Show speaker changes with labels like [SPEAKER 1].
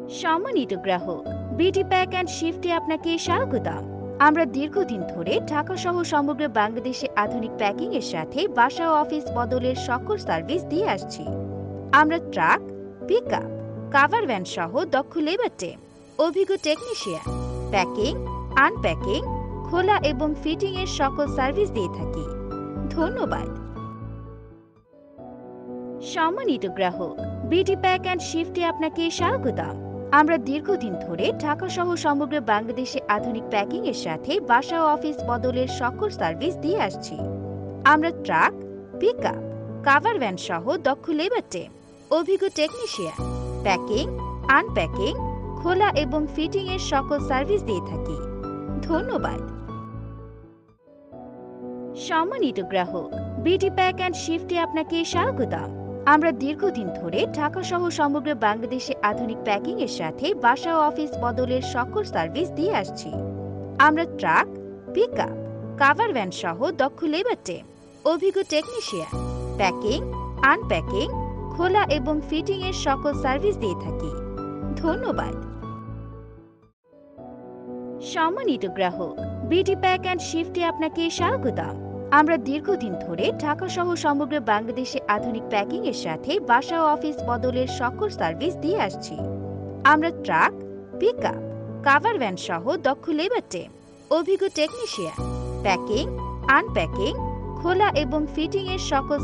[SPEAKER 1] সম্মানিত গ্রাহক, BD pack and শিফটে আপনাকে স্বাগতম। আমরা দীর্ঘদিন ধরে ঢাকা সহ সমগ্র বাংলাদেশে আধুনিক প্যাকিং এর সাথে বাসা ও অফিস বদলের সকল সার্ভিস দিয়ে আসছি। আমরা ট্রাক, পিকআপ, কাভার ভ্যান সহ দক্ষ লেবার টিম, অভিজ্ঞ টেকনিশিয়ান, প্যাকিং, আনপ্যাকিং, খোলা এবং ফিটিং এর সকল সার্ভিস দিয়ে থাকি। ধন্যবাদ। সম্মানিত গ্রাহক, বিডি প্যাক অ্যান্ড শিফটে আপনাকে স্বাগতম। আমরা দীর্ঘদিন ধরে ঢাকা সহ সমগ্র বাংলাদেশে আধুনিক প্যাকিং এর সাথে বাসা ও অফিস বদলের সকল সার্ভিস দিয়ে আসছি। আমরা ট্রাক, পিকআপ, কাভার ভ্যান সহ দক্ষ লেবার টিম, অভিজ্ঞ টেকনিশিয়ান, প্যাকিং, আনপ্যাকিং, খোলা এবং ফিটিং এর সকল সার্ভিস দিয়ে থাকি। ধন্যবাদ। সম্মানিত গ্রাহক, বিডি প্যাক অ্যান্ড শিফটে আপনাকে স্বাগতম। আমরা দীর্ঘদিন ধরে ঢাকা সহ সমগ্র বাংলাদেশে আধুনিক প্যাকিং এর সাথে বাসা ও অফিস বদলের সকল সার্ভিস দিয়ে আসছি। আমরা ট্রাক, পিকআপ, কাভার ভ্যান সহ দক্ষ লেবার টিম, অভিজ্ঞ টেকনিশিয়ান, প্যাকিং, আনপ্যাকিং, খোলা এবং ফিটিং এর সকল সার্ভিস দিয়ে থাকি। ধন্যবাদ। সম্মানিত গ্রাহক, বিডি প্যাক অ্যান্ড শিফটে আপনাকে স্বাগতম। আমরা দীর্ঘদিন ধরে ঢাকা সহ সমগ্র বাংলাদেশে আধুনিক প্যাকিং এর সাথে বাসা ও অফিস বদলের সকল সার্ভিস দিয়ে আসছি। আমরা ট্রাক, পিকআপ, কাভার ভ্যান সহ দক্ষ লেবার টিম, অভিজ্ঞ টেকনিশিয়ান, প্যাকিং, আনপ্যাকিং, খোলা এবং ফিটিং এর সকল